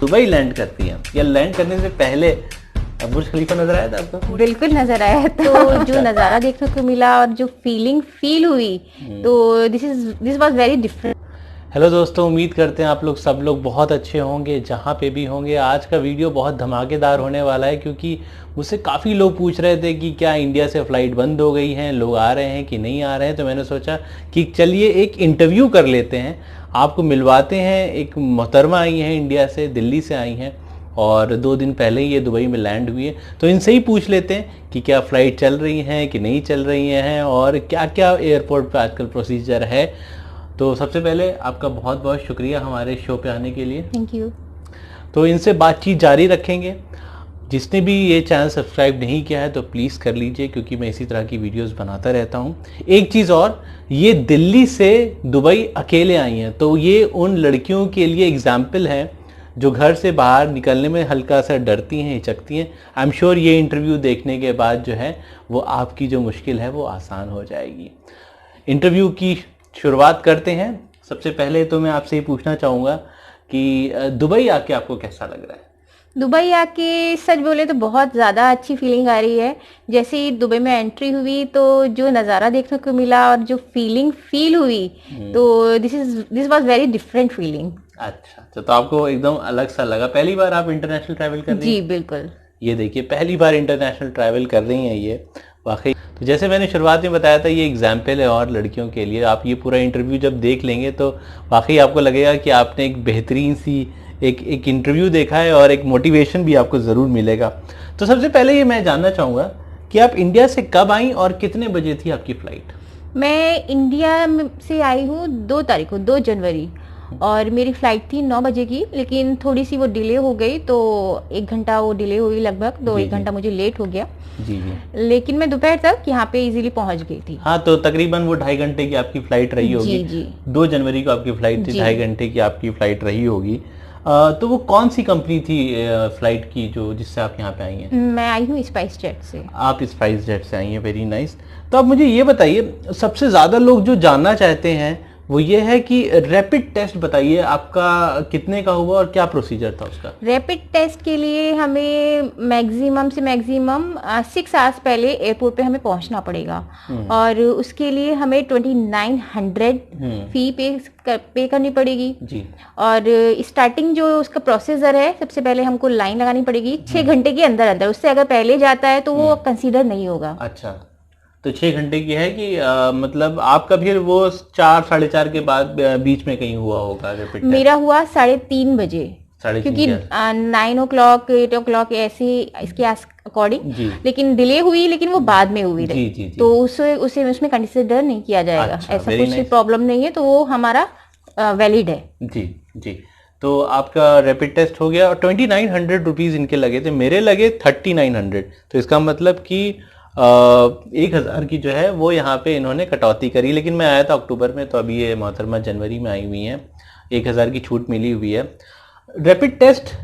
Dubai land करती हैं या लैंड करने से पहले बुर्ज खलीफा नजर आया था आपको? बिल्कुल नजर आया। तो जो नज़ारा देखने को मिला और जो फील हुई, तो this was very different. Hello दोस्तों, उम्मीद करते हैं आप लोग सब लोग बहुत अच्छे होंगे जहाँ पे भी होंगे। आज का वीडियो बहुत धमाकेदार होने वाला है क्योंकि मुझसे काफ़ी लोग पूछ रहे थे कि क्या इंडिया से फ़्लाइट बंद हो गई हैं, लोग आ रहे हैं कि नहीं आ रहे हैं। तो मैंने सोचा कि चलिए एक इंटरव्यू कर लेते हैं, आपको मिलवाते हैं। एक मोहतरमा आई हैं इंडिया से, दिल्ली से आई हैं और 2 दिन पहले ही ये दुबई में लैंड हुई है। तो इनसे ही पूछ लेते हैं कि क्या फ़्लाइट चल रही हैं कि नहीं चल रही हैं और क्या क्या एयरपोर्ट पर आजकल प्रोसीजर है। तो सबसे पहले आपका बहुत बहुत शुक्रिया हमारे शो पे आने के लिए। Thank you. तो इनसे बातचीत जारी रखेंगे। जिसने भी ये चैनल सब्सक्राइब नहीं किया है तो प्लीज़ कर लीजिए क्योंकि मैं इसी तरह की वीडियोस बनाता रहता हूँ। एक चीज़ और, ये दिल्ली से दुबई अकेले आई हैं, तो ये उन लड़कियों के लिए एग्जाम्पल है जो घर से बाहर निकलने में हल्का सा डरती हैं, हिचकती हैं। आई एम श्योर ये इंटरव्यू देखने के बाद जो है वो आपकी जो मुश्किल है वो आसान हो जाएगी। इंटरव्यू की शुरुआत करते हैं। सबसे पहले तो मैं आपसे ये पूछना चाहूँगा कि दुबई आके आपको कैसा लग रहा है? दुबई आके सच बोले तो बहुत ज़्यादा अच्छी फीलिंग आ रही है। जैसे ही दुबई में एंट्री हुई तो जो नज़ारा देखने को मिला और जो फील हुई, तो this was very different feeling. अच्छा, तो आपको एकदम अलग सा लगा। पहली बार आप इंटरनेशनल ट्रैवल कर रही हैं? जी बिल्कुल। ये देखिए, पहली बार इंटरनेशनल ट्रैवल कर रही हैं ये, वाकई। तो जैसे मैंने शुरुआत में बताया था, ये एग्जाम्पल है और लड़कियों के लिए। आप ये पूरा इंटरव्यू जब देख लेंगे तो वाकई आपको लगेगा कि आपने एक बेहतरीन सी एक इंटरव्यू देखा है और एक मोटिवेशन भी आपको ज़रूर मिलेगा। तो सबसे पहले ये मैं जानना चाहूँगा कि आप इंडिया से कब आई और कितने बजे थी आपकी फ़्लाइट? मैं इंडिया से आई हूँ 2 तारीख को, 2 जनवरी, और मेरी फ़्लाइट थी 9 बजे की, लेकिन थोड़ी सी वो डिले हो गई, तो 1 घंटा वो डिले हुई लगभग, तो 1 घंटा मुझे लेट हो गया। जी जी। लेकिन मैं दोपहर तक यहाँ पे इजीली पहुँच गई थी। हाँ, तो तकरीबन वो 2.5 घंटे की आपकी फ़्लाइट रही होगी। जी जी। 2 जनवरी को आपकी फ़्लाइट थी, 2.5 घंटे की आपकी फ़्लाइट रही होगी। तो वो कौन सी कंपनी थी फ़्लाइट की जो जिससे आप यहाँ पे आई हैं? मैं आई हूँ स्पाइस जेट से। आप स्पाइस जेट से आई हैं, वेरी नाइस। तो आप मुझे ये बताइए, सबसे ज़्यादा लोग जो जानना चाहते हैं वो ये है कि रैपिड टेस्ट बताइए, आपका कितने का हुआ और क्या प्रोसीजर था उसका? रैपिड टेस्ट के लिए हमें मैक्सिमम से मैक्सिमम 6 आवर्स पहले एयरपोर्ट पे हमें पहुंचना पड़ेगा, और उसके लिए हमें 2900 फी पे करनी पड़ेगी जी। और स्टार्टिंग जो उसका प्रोसीजर है, सबसे पहले हमको लाइन लगानी पड़ेगी 6 घंटे के अंदर अंदर। उससे अगर पहले जाता है तो वो कंसीडर नहीं होगा। अच्छा, तो 6 घंटे की है कि मतलब आपका फिर वो 4 साढ़े 4 के बाद बीच में कहीं हुआ होगा रैपिड टेस्ट? मेरा हुआ 3:30 बजे, क्योंकि 9 o'clock 8 o'clock ऐसे इसके अकॉर्डिंग, लेकिन डिले हुई, लेकिन वो बाद में हुई रही। जी। तो उसमें कंसिडर नहीं किया जाएगा। अच्छा, ऐसा कुछ प्रॉब्लम नहीं है, तो वो हमारा वैलिड है। जी जी। तो आपका रैपिड टेस्ट हो गया और 2900 रुपीज़ इनके लगे थे, मेरे लगे 3900। तो इसका मतलब कि 1000 की जो है वो यहाँ पे इन्होंने कटौती करी। लेकिन मैं आया था अक्टूबर में, तो अभी ये मोहतरमा जनवरी में आई हुई हैं, 1000 की छूट मिली हुई है। रैपिड टेस्ट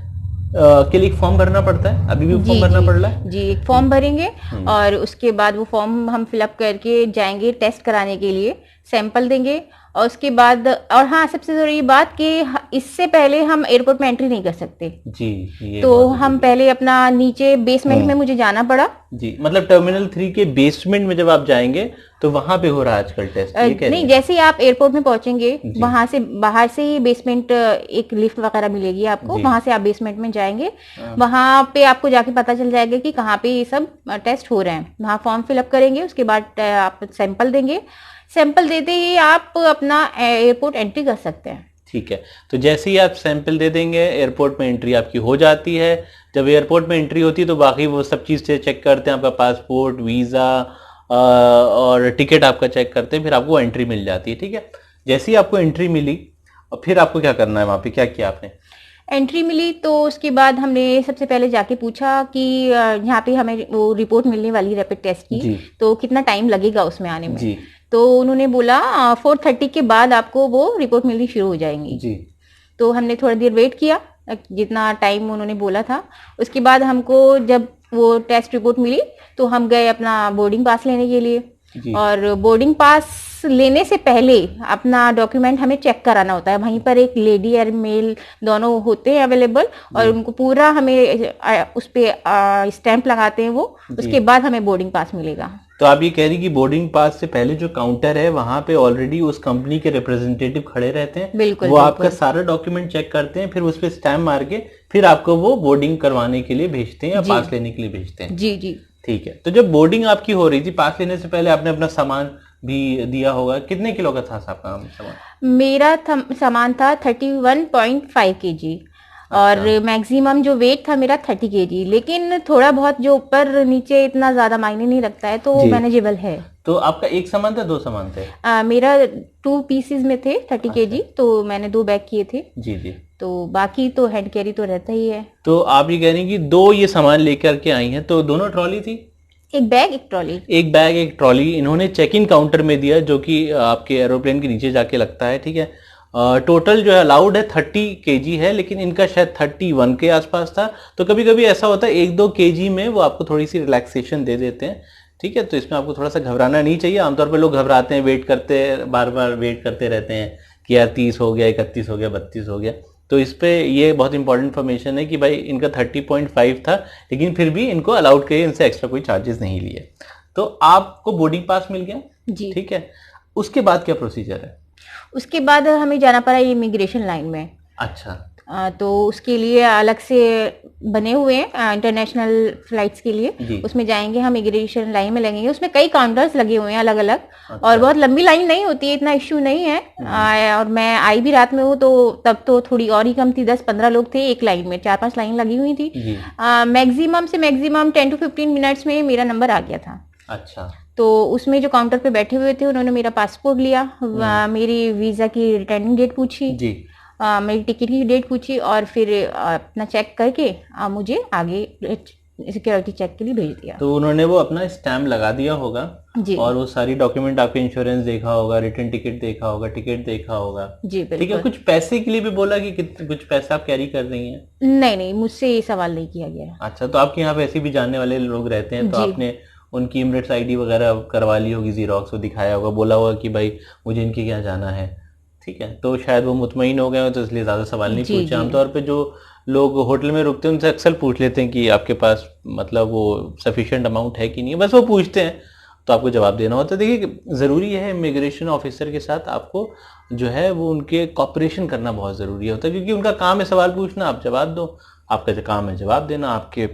के लिए फॉर्म भरना पड़ता है? अभी भी फॉर्म भरना पड़ रहा है? जी, एक फॉर्म भरेंगे और उसके बाद वो फॉर्म हम फिलअप करके जाएंगे टेस्ट कराने के लिए, सैंपल देंगे, और उसके बाद, और हाँ, सबसे जरूरी बात कि इससे पहले हम एयरपोर्ट में एंट्री नहीं कर सकते जी। तो हम पहले अपना नीचे बेसमेंट में मुझे जाना पड़ा जी। मतलब टर्मिनल 3 के बेसमेंट में जब आप जाएंगे तो वहां पे हो रहा है आजकल टेस्ट? नहीं, जैसे ही आप एयरपोर्ट में पहुंचेंगे, वहां से बाहर से ही बेसमेंट, एक लिफ्ट वगैरह मिलेगी आपको, वहां से आप बेसमेंट में जाएंगे। वहां पे आपको जाके पता चल जाएगा कि कहाँ पे ये सब टेस्ट हो रहे हैं। वहाँ फॉर्म फिलअप करेंगे, उसके बाद आप सैंपल देंगे। सैंपल देते ही आप अपना एयरपोर्ट एंट्री कर सकते हैं। ठीक है, तो जैसे ही आप सैंपल दे देंगे एयरपोर्ट में एंट्री आपकी हो जाती है। जब एयरपोर्ट में एंट्री होती है तो बाकी वो सब चीज़ से चेक करते हैं, आपका पासपोर्ट, वीज़ा और टिकट आपका चेक करते हैं, फिर आपको एंट्री मिल जाती है। ठीक है, जैसे ही आपको एंट्री मिली और फिर आपको क्या करना है, वहाँ पे क्या किया आपने? एंट्री मिली तो उसके बाद हमने सबसे पहले जाके पूछा कि यहाँ पे हमें वो रिपोर्ट मिलने वाली रैपिड टेस्ट की, तो कितना टाइम लगेगा उसमें आने में जी। तो उन्होंने बोला 4:30 के बाद आपको वो रिपोर्ट मिलनी शुरू हो जाएंगी जी। तो हमने थोड़ी देर वेट किया, जितना टाइम उन्होंने बोला था। उसके बाद हमको जब वो टेस्ट रिपोर्ट मिली तो हम गए अपना बोर्डिंग पास लेने के लिए। और बोर्डिंग पास लेने से पहले अपना डॉक्यूमेंट हमें चेक कराना होता है। वहीं पर एक लेडी और मेल दोनों होते हैं अवेलेबल, और उनको पूरा हमें उस पे स्टैंप लगाते हैं वो, उसके बाद हमें बोर्डिंग पास मिलेगा। तो आप ये कह रही कि बोर्डिंग पास से पहले जो काउंटर है वहां पे ऑलरेडी उस कंपनी के रिप्रेजेंटेटिव खड़े रहते हैं। बिल्कुल, वो आपका सारा डॉक्यूमेंट चेक करते हैं, फिर उस पर स्टैम्प मार के फिर आपको वो बोर्डिंग करवाने के लिए भेजते हैं या पास लेने के लिए भेजते हैं। जी जी ठीक है। तो जब बोर्डिंग आपकी हो रही थी, पास लेने से पहले आपने अपना सामान भी दिया होगा, कितने किलो का था आपका सामान? मेरा सामान था 31.5 kg और मैक्सिमम जो वेट था मेरा 30 kg, लेकिन थोड़ा बहुत जो ऊपर नीचे इतना ज्यादा मायने नहीं रखता है, तो मैनेजेबल है। तो आपका एक सामान था, 2 सामान थे? मेरा 2 पीसेस में थे 30 kg, तो मैंने 2 बैग किए थे। जी जी। तो बाकी तो हैंड कैरी तो रहता ही है। तो आप ये कह रही हैं कि 2 ये सामान लेकर के आई हैं, तो दोनों ट्रॉली थी? एक बैग एक ट्रॉली। एक बैग एक ट्रॉली इन्होंने चेक इन काउंटर में दिया, जो कि आपके एरोप्लेन के नीचे जाके लगता है। ठीक है। टोटल जो है अलाउड है 30 kg है, लेकिन इनका शायद 31 के आसपास था। तो कभी कभी ऐसा होता है 1-2 kg में वो आपको थोड़ी सी रिलैक्सेशन दे देते हैं। ठीक है। तो इसमें आपको थोड़ा सा घबराना नहीं चाहिए। आमतौर पर लोग घबराते हैं, वेट करते बार बार वेट करते रहते हैं कि यार 30 हो गया, 31 हो गया, 32 हो गया। तो इस पे ये बहुत इंपॉर्टेंट इन्फॉर्मेशन है कि भाई इनका 30.5 था, लेकिन फिर भी इनको अलाउड किए, इनसे एक्स्ट्रा कोई चार्जेस नहीं लिए। तो आपको बोर्डिंग पास मिल गया जी। ठीक है। उसके बाद क्या प्रोसीजर है? उसके बाद हमें जाना पड़ा इमिग्रेशन लाइन में। अच्छा। तो उसके लिए अलग से बने हुए हैं इंटरनेशनल फ्लाइट्स के लिए, उसमें जाएंगे हम, इमिग्रेशन लाइन में लगेंगे। उसमें कई काउंटर्स लगे हुए हैं अलग अलग। अच्छा। और बहुत लंबी लाइन नहीं होती है, इतना इश्यू नहीं है। और मैं आई भी रात में हूँ, तो तब तो थोड़ी और ही कम थी, 10-15 लोग थे एक लाइन में, 4-5 लाइन लगी हुई थी। मैक्सिमम से मैक्सिमम 10 to 15 मिनट्स में मेरा नंबर आ गया था। अच्छा। तो उसमें जो काउंटर पे बैठे हुए थे उन्होंने मेरा पासपोर्ट लिया, मेरी वीजा की रिटर्निंग डेट पूछी जी। मेरी टिकट की डेट पूछी, और फिर अपना चेक करके मुझे आगे सिक्योरिटी चेक के लिए भेज दिया। तो उन्होंने वो अपना स्टैम्प लगा दिया होगा जी। और वो सारी डॉक्यूमेंट, आपके इंश्योरेंस देखा होगा, रिटर्न टिकट देखा होगा, टिकट देखा होगा जी। ठीक है। कुछ पैसे के लिए भी बोला कि कुछ पैसा आप कैरी कर रही हैं? नहीं, मुझसे ये सवाल नहीं किया गया। अच्छा। तो आपके यहाँ पे ऐसे भी जानने वाले लोग रहते हैं, तो आपने उनकी इमरेट्स आईडी वगैरह करवा ली होगी, जीरोक्स, वो दिखाया होगा, बोला होगा कि भाई मुझे इनके यहाँ जाना है। ठीक है। तो शायद वो मुतमईन हो गए हो, तो इसलिए ज्यादा सवाल नहीं पूछे। आमतौर पे जो लोग होटल में रुकते हैं उनसे अक्सर पूछ लेते हैं कि आपके पास मतलब वो सफिशिएंट अमाउंट है कि नहीं, बस वो पूछते हैं, तो आपको जवाब देना होता है। देखिए, ज़रूरी है इमिग्रेशन ऑफिसर के साथ आपको जो है वो उनके कॉपरेशन करना बहुत ज़रूरी होता है, क्योंकि उनका काम है सवाल पूछना, आप जवाब दो। आपका जो काम है जवाब देना। आपके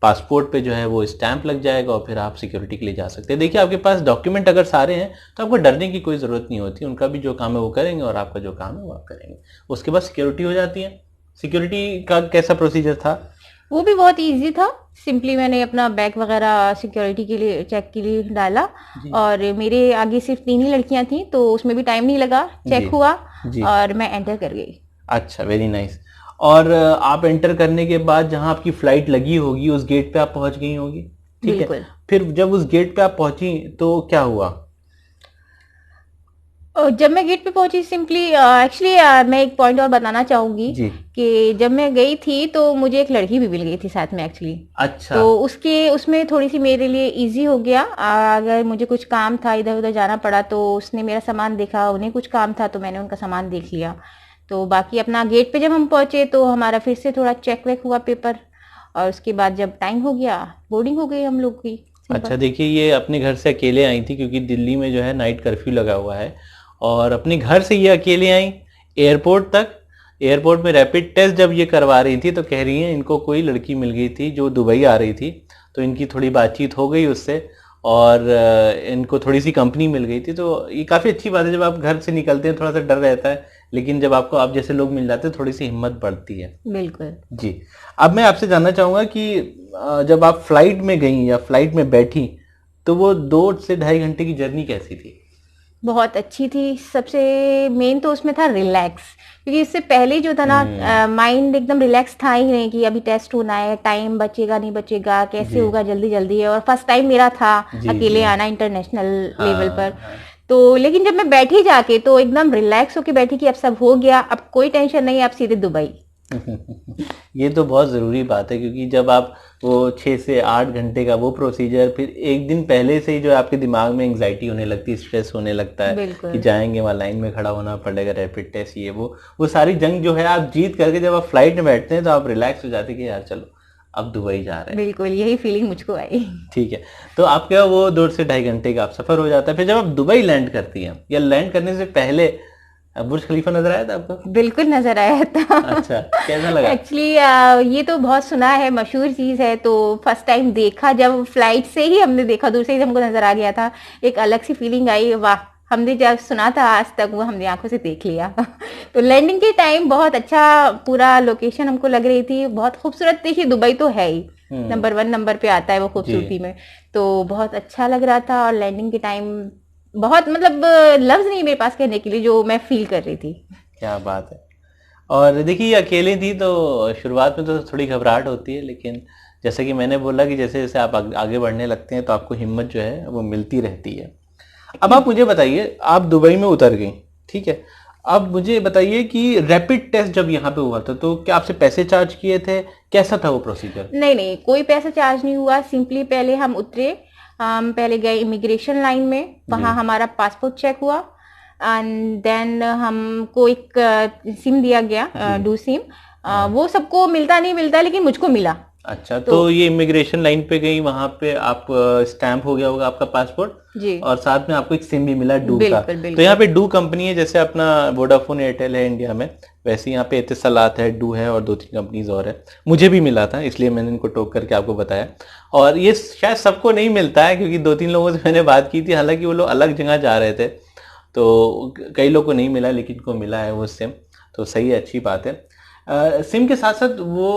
पासपोर्ट पे जो है वो स्टैंप लग जाएगा और फिर आप सिक्योरिटी के लिए जा सकते हैं। देखिए, आपके पास डॉक्यूमेंट अगर सारे हैं तो आपको डरने की कोई ज़रूरत नहीं होती। उनका भी जो काम है वो करेंगे और आपका जो काम है वो आप करेंगे। उसके बाद सिक्योरिटी हो जाती है। सिक्योरिटी का कैसा प्रोसीजर था? वो भी बहुत इजी था। सिंपली मैंने अपना बैग वगैरह सिक्योरिटी के लिए चेक के लिए डाला, और मेरे आगे सिर्फ 3 ही लड़कियां थी, तो उसमें भी टाइम नहीं लगा, चेक हुआ और मैं एंटर कर गई। अच्छा, वेरी नाइस। और आप एंटर करने के बाद जहां आपकी फ्लाइट लगी होगी उस गेट पे आप पहुंच गई होगी। ठीक है। फिर जब उस गेट पे आप पहुंची तो क्या हुआ? जब मैं गेट पे पहुंची, सिंपली एक्चुअली मैं एक पॉइंट और बताना चाहूंगी कि जब मैं गई थी तो मुझे एक लड़की भी मिल गई थी साथ में एक्चुअली। अच्छा। तो उसमें थोड़ी सी मेरे लिए इजी हो गया। अगर मुझे कुछ काम था, इधर उधर जाना पड़ा, तो उसने मेरा सामान देखा, उन्हें कुछ काम था तो मैंने उनका सामान देख लिया। तो बाकी अपना गेट पे जब हम पहुंचे तो हमारा फिर से थोड़ा चेक वेक हुआ पेपर, और उसके बाद जब टाइम हो गया बोर्डिंग हो गई हम लोग की। अच्छा। देखिए, ये अपने घर से अकेले आई थी क्योंकि दिल्ली में जो है नाइट कर्फ्यू लगा हुआ है, और अपने घर से ये अकेले आई एयरपोर्ट तक। एयरपोर्ट में रैपिड टेस्ट जब ये करवा रही थी तो कह रही हैं इनको कोई लड़की मिल गई थी जो दुबई आ रही थी, तो इनकी थोड़ी बातचीत हो गई उससे और इनको थोड़ी सी कंपनी मिल गई थी। तो ये काफ़ी अच्छी बात है। जब आप घर से निकलते हैं थोड़ा सा डर रहता है, लेकिन जब आपको आप जैसे लोग मिल जाते हैं थोड़ी सी हिम्मत बढ़ती है। बिल्कुल जी। अब मैं आपसे जानना चाहूँगा कि जब आप फ्लाइट में गई या फ्लाइट में बैठी तो वो 2 से 2.5 घंटे की जर्नी कैसी थी? बहुत अच्छी थी। सबसे मेन तो उसमें था रिलैक्स, क्योंकि इससे पहले जो था ना माइंड एकदम रिलैक्स था ही नहीं कि अभी टेस्ट होना है, टाइम बचेगा नहीं बचेगा, कैसे होगा, जल्दी जल्दी है। और फर्स्ट टाइम मेरा था अकेले आना इंटरनेशनल लेवल पर। तो लेकिन जब मैं बैठी जाके तो एकदम रिलैक्स होके बैठी कि अब सब हो गया, अब कोई टेंशन नहीं, अब सीधे दुबई। ये तो बहुत ज़रूरी बात है, क्योंकि जब आप वो 6 से 8 घंटे का वो प्रोसीजर, फिर एक दिन पहले से ही जो आपके दिमाग में एंग्जाइटी होने लगती है, स्ट्रेस होने लगता है कि जाएंगे वहाँ लाइन में खड़ा होना पड़ेगा, रैपिड टेस्ट, ये वो सारी जंग जो है आप जीत करके जब आप फ्लाइट में बैठते हैं तो आप रिलैक्स हो जाते हैं कि यार चलो अब दुबई जा रहे हैं। बिल्कुल यही फीलिंग मुझको आई। ठीक है, तो आपका वो 2 से 2.5 घंटे का आप सफ़र हो जाता है। फिर जब आप दुबई लैंड करती हैं या लैंड करने से पहले बुर्ज खलीफा नजर आया था आपको? बिल्कुल नजर आया था। अच्छा, कैसा लगा? एक्चुअली ये तो बहुत सुना है, मशहूर चीज है, तो फर्स्ट टाइम देखा जब फ्लाइट से ही हमने देखा, दूर से ही हमको नजर आ गया था, एक अलग सी फीलिंग आई। वाह, हमने जब सुना था आज तक वो हमने आंखों से देख लिया। तो लैंडिंग के टाइम बहुत अच्छा पूरा लोकेशन हमको लग रही थी, बहुत खूबसूरत। देखिए दुबई तो है ही नंबर 1 नंबर पे आता है वो खूबसूरती में, तो बहुत अच्छा लग रहा था। और लैंडिंग के टाइम बहुत मतलब लफ्ज नहीं मेरे पास कहने के लिए जो मैं फील कर रही थी। क्या बात है। और देखिए अकेले थी तो शुरुआत में तो थोड़ी घबराहट होती है, लेकिन जैसे कि मैंने बोला कि जैसे जैसे आप आगे बढ़ने लगते हैं तो आपको हिम्मत जो है वो मिलती रहती है। अब आप मुझे बताइए, आप दुबई में उतर गई, ठीक है, अब मुझे बताइए कि रैपिड टेस्ट जब यहाँ पे हुआ था तो क्या आपसे पैसे चार्ज किए थे, कैसा था वो प्रोसीजर? नहीं, कोई पैसा चार्ज नहीं हुआ। सिंपली पहले हम उतरे, हम पहले गए इमिग्रेशन लाइन में, वहाँ हमारा पासपोर्ट चेक हुआ, एंड देन हमको एक सिम दिया गया, डू सिम। वो सबको मिलता नहीं मिलता, लेकिन मुझको मिला। अच्छा, तो ये इमिग्रेशन लाइन पे गई, वहां पे आप स्टैंप हो गया होगा आपका पासपोर्ट जी, और साथ में आपको एक सिम भी मिला डू का। बिल्कुल। तो यहाँ पे डू कंपनी है, जैसे अपना वोडाफोन एयरटेल है इंडिया में, वैसे यहाँ पे एतिसलात है, डू है और 2-3 कंपनीज और है। मुझे भी मिला था, इसलिए मैंने इनको टोक करके आपको बताया। और ये शायद सबको नहीं मिलता है, क्योंकि 2-3 लोगों से मैंने बात की थी, हालांकि वो लोग अलग जगह जा रहे थे, तो कई लोग को नहीं मिला, लेकिन को मिला है वो सिम, तो सही है, अच्छी बात है। सिम के साथ साथ वो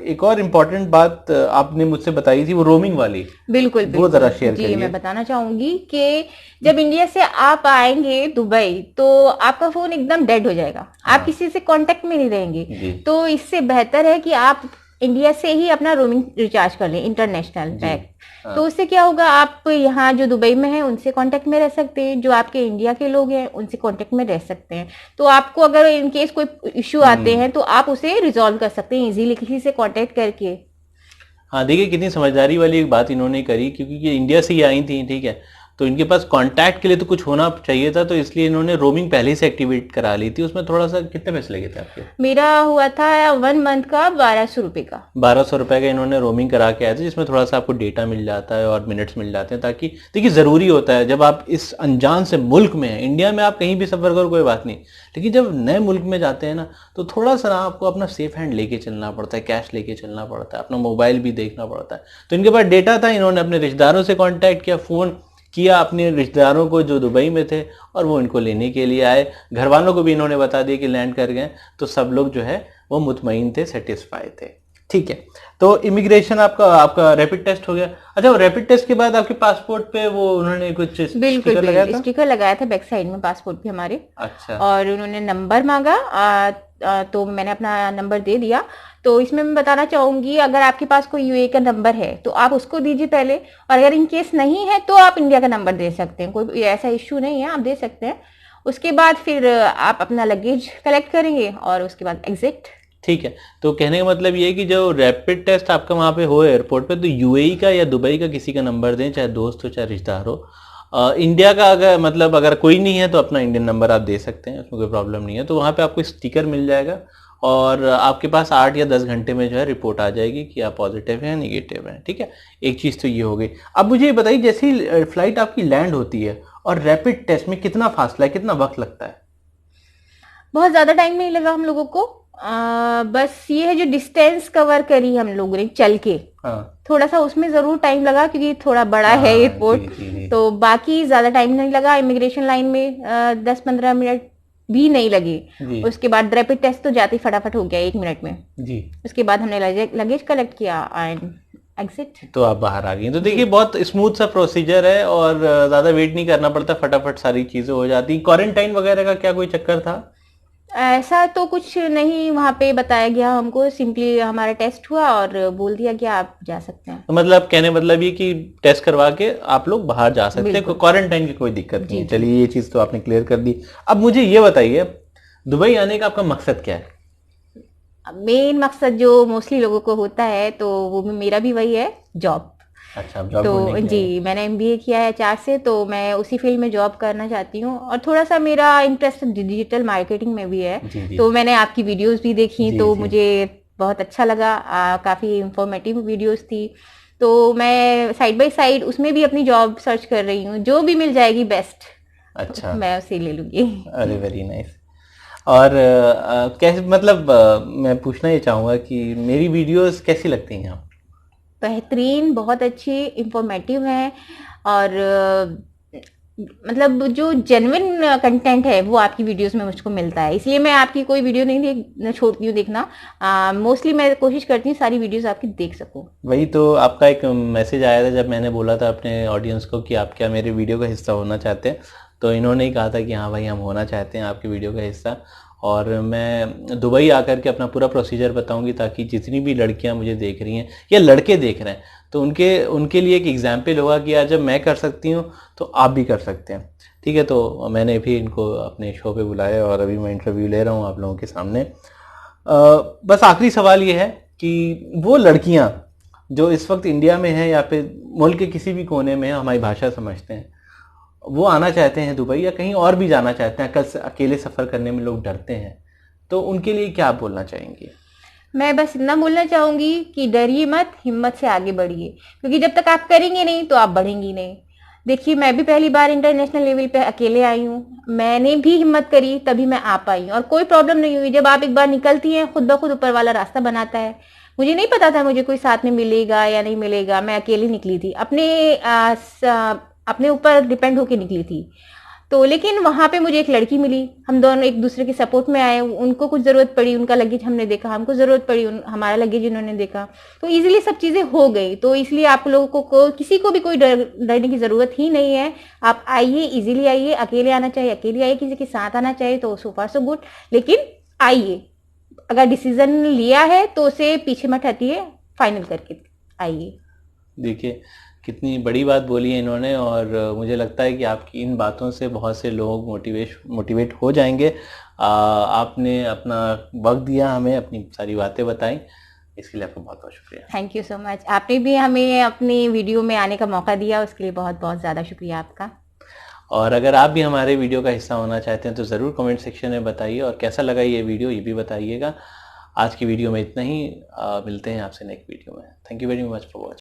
एक और इम्पोर्टेंट बात आपने मुझसे बताई थी, वो रोमिंग वाली। बिल्कुल वो जरा शेयर जी, करिए। मैं बताना चाहूंगी कि जब इंडिया से आप आएंगे दुबई तो आपका फोन एकदम डेड हो जाएगा, आप किसी से कांटेक्ट में नहीं रहेंगे। तो इससे बेहतर है कि आप इंडिया से ही अपना रोमिंग रिचार्ज कर लें, इंटरनेशनल पैक। तो उससे क्या होगा, आप यहाँ जो दुबई में हैं उनसे कांटेक्ट में रह सकते हैं, जो आपके इंडिया के लोग हैं उनसे कांटेक्ट में रह सकते हैं। तो आपको अगर इन केस कोई इश्यू आते हैं तो आप उसे रिजॉल्व कर सकते हैं इजीली किसी से कांटेक्ट करके। हाँ, देखिए कितनी समझदारी वाली एक बात इन्होंने करी, क्योंकि ये इंडिया से ही आई थी, ठीक है, तो इनके पास कांटेक्ट के लिए तो कुछ होना चाहिए था, तो इसलिए इन्होंने रोमिंग पहले से एक्टिवेट करा ली थी। उसमें थोड़ा सा कितने पैसे लगे थे आपके? मेरा हुआ था 1 मंथ का 1200 रुपए का। 1200 रुपए का इन्होंने रोमिंग करा के आए थे, जिसमें थोड़ा सा आपको डेटा मिल जाता है और मिनट्स मिल जाते हैं, ताकि देखिए ज़रूरी होता है जब आप इस अनजान से मुल्क में हैं। इंडिया में आप कहीं भी सफ़र करो कोई बात नहीं, लेकिन जब नए मुल्क में जाते हैं ना, तो थोड़ा सा आपको अपना सेफ हैंड लेके चलना पड़ता है, कैश लेके चलना पड़ता है, अपना मोबाइल भी देखना पड़ता है। तो इनके पास डेटा था, इन्होंने अपने रिश्तेदारों से कॉन्टैक्ट किया, फ़ोन किया अपने रिश्तेदारों को जो दुबई में थे, और वो इनको लेने के लिए आए। घर वालों को भी इन्होंने बता दिया कि लैंड कर गए, तो सब लोग जो है वो मुतमईन थे, सेटिस्फाई थे, ठीक है। तो इमिग्रेशन आपका रैपिड टेस्ट हो गया। अच्छा, वो रैपिड टेस्ट के बाद आपके पासपोर्ट पे वो उन्होंने कुछ बिल्कुल स्टिकर लगाया था बैक साइड में पासपोर्ट पे हमारे। अच्छा। और उन्होंने नंबर मांगा, तो मैंने अपना नंबर दे दिया। तो इसमें मैं बताना चाहूंगी, अगर आपके पास कोई यूए का नंबर है तो आप उसको दीजिए पहले, और अगर इन केस नहीं है तो आप इंडिया का नंबर दे सकते हैं, कोई ऐसा इश्यू नहीं है, आप दे सकते हैं। उसके बाद फिर आप अपना लगेज कलेक्ट करेंगे और उसके बाद एग्जिट। ठीक है, तो कहने का मतलब ये है कि जो रैपिड टेस्ट आपका वहाँ पे हो एयरपोर्ट पे, तो यूएई का या दुबई का किसी का नंबर दें, चाहे दोस्त हो चाहे रिश्तेदार हो। इंडिया का अगर मतलब अगर कोई नहीं है तो अपना इंडियन नंबर आप दे सकते हैं, उसमें कोई प्रॉब्लम नहीं है। तो वहाँ पे आपको स्टिकर मिल जाएगा और आपके पास 8 या 10 घंटे में जो है रिपोर्ट आ जाएगी कि आप पॉजिटिव हैं या निगेटिव हैं, ठीक है। एक चीज़ तो ये हो गई। अब मुझे ये बताइए, जैसे ही फ्लाइट आपकी लैंड होती है और रैपिड टेस्ट में कितना फासला है, कितना वक्त लगता है? बहुत ज़्यादा टाइम नहीं लगा हम लोगों को, बस ये है जो डिस्टेंस कवर करी हम लोगों ने चल के, थोड़ा सा उसमें जरूर टाइम लगा क्योंकि थोड़ा बड़ा है एयरपोर्ट। तो बाकी ज्यादा टाइम नहीं लगा। इमिग्रेशन लाइन में 10-15 मिनट भी नहीं लगे। उसके बाद रैपिड टेस्ट तो जाते ही फटाफट हो गया 1 मिनट में जी। उसके बाद हमने लगेज कलेक्ट किया एंड एग्जिट, तो आप बाहर आ गई। तो देखिए बहुत स्मूथ सा प्रोसीजर है और ज्यादा वेट नहीं करना पड़ता, फटाफट सारी चीजें हो जाती। क्वारंटाइन वगैरह का क्या कोई चक्कर था? ऐसा तो कुछ नहीं वहाँ पे बताया गया हमको, सिंपली हमारा टेस्ट हुआ और बोल दिया कि आप जा सकते हैं। तो मतलब कहने मतलब ये कि टेस्ट करवा के आप लोग बाहर जा सकते हैं, क्वारंटाइन की कोई दिक्कत नहीं है। चलिए ये चीज तो आपने क्लियर कर दी। अब मुझे ये बताइए, दुबई आने का आपका मकसद क्या है? मेन मकसद जो मोस्टली लोगों को होता है, तो वो मेरा भी वही है, जॉब। अच्छा, आप जॉब तो ढूंढने के लिए जी, मैंने एमबीए किया है एचआर से, तो मैं उसी फील्ड में जॉब करना चाहती हूँ, और थोड़ा सा मेरा इंटरेस्ट डिजिटल मार्केटिंग में भी है। जी जी तो मैंने आपकी वीडियोस भी देखी, जी तो जी। मुझे बहुत अच्छा लगा, काफ़ी इंफॉर्मेटिव वीडियोस थी। तो मैं साइड बाय साइड उसमें भी अपनी जॉब सर्च कर रही हूँ, जो भी मिल जाएगी बेस्ट अच्छा, मैं उसे ले लूँगी। अरे वेरी नाइस। और कैसे, मतलब मैं पूछना ये चाहूँगा कि मेरी वीडियोस कैसी लगती हैं आप? बेहतरीन, बहुत अच्छी, इंफॉर्मेटिव है, और मतलब जो जेन्युइन कंटेंट है वो आपकी वीडियोस में मुझको मिलता है, इसलिए मैं आपकी कोई वीडियो नहीं छोड़ती हूँ देखना। मोस्टली मैं कोशिश करती हूँ सारी वीडियोस आपकी देख सकूँ। वही तो, आपका एक मैसेज आया था जब मैंने बोला था अपने ऑडियंस को कि आप क्या मेरे वीडियो का हिस्सा होना चाहते हैं, तो इन्होंने ही कहा था कि हाँ भाई, हम होना चाहते हैं आपकी वीडियो का हिस्सा। और मैं दुबई आकर के अपना पूरा प्रोसीजर बताऊंगी, ताकि जितनी भी लड़कियां मुझे देख रही हैं या लड़के देख रहे हैं, तो उनके उनके लिए एक एग्जाम्पल होगा कि आज जब मैं कर सकती हूँ तो आप भी कर सकते हैं। ठीक है, तो मैंने भी इनको अपने शो पे बुलाया और अभी मैं इंटरव्यू ले रहा हूँ आप लोगों के सामने। बस आखिरी सवाल ये है कि वो लड़कियां जो इस वक्त इंडिया में हैं या फिर मुल्क के किसी भी कोने में हैं, हमारी भाषा समझते हैं, वो आना चाहते हैं दुबई या कहीं और भी जाना चाहते हैं, अकेले सफ़र करने में लोग डरते हैं, तो उनके लिए क्या आप बोलना चाहेंगे? मैं बस इतना बोलना चाहूंगी कि डरिए मत, हिम्मत से आगे बढ़िए, क्योंकि जब तक आप करेंगे नहीं तो आप बढ़ेंगी नहीं। देखिए, मैं भी पहली बार इंटरनेशनल लेवल पे अकेले आई हूँ, मैंने भी हिम्मत करी तभी मैं आ पाई, और कोई प्रॉब्लम नहीं हुई। जब आप एक बार निकलती हैं, खुद ब खुद ऊपर वाला रास्ता बनाता है। मुझे नहीं पता था मुझे कोई साथ में मिलेगा या नहीं मिलेगा, मैं अकेली निकली थी, अपने ऊपर डिपेंड होके निकली थी। तो लेकिन वहां पे मुझे एक लड़की मिली, हम दोनों एक दूसरे के सपोर्ट में आए, उनको कुछ जरूरत पड़ी, उनका लगेज हमने देखा, हमको जरूरत पड़ी, हमारा लगेज उन्होंने देखा, तो इजीली सब चीजें हो गई। तो इसलिए आप लोगों को किसी को भी कोई डरने की जरूरत ही नहीं है। आप आइए, इजीली आइए, अकेले आना चाहिए अकेले आइए, किसी के साथ आना चाहिए तो सो फार सो गुड, लेकिन आइए। अगर डिसीजन लिया है तो उसे पीछे मत हटिए, फाइनल करके आइए। देखिए, कितनी बड़ी बात बोली है इन्होंने, और मुझे लगता है कि आपकी इन बातों से बहुत से लोग मोटिवेट हो जाएंगे। आपने अपना वक्त दिया, हमें अपनी सारी बातें बताई, इसके लिए आपका बहुत बहुत शुक्रिया। थैंक यू सो मच, आपने भी हमें अपनी वीडियो में आने का मौका दिया, उसके लिए बहुत बहुत ज़्यादा शुक्रिया आपका। और अगर आप भी हमारे वीडियो का हिस्सा होना चाहते हैं तो ज़रूर कमेंट सेक्शन में बताइए, और कैसा लगा ये वीडियो ये भी बताइएगा। आज की वीडियो में इतना ही, मिलते हैं आपसे नेक्स्ट वीडियो में। Thank you very much for watching.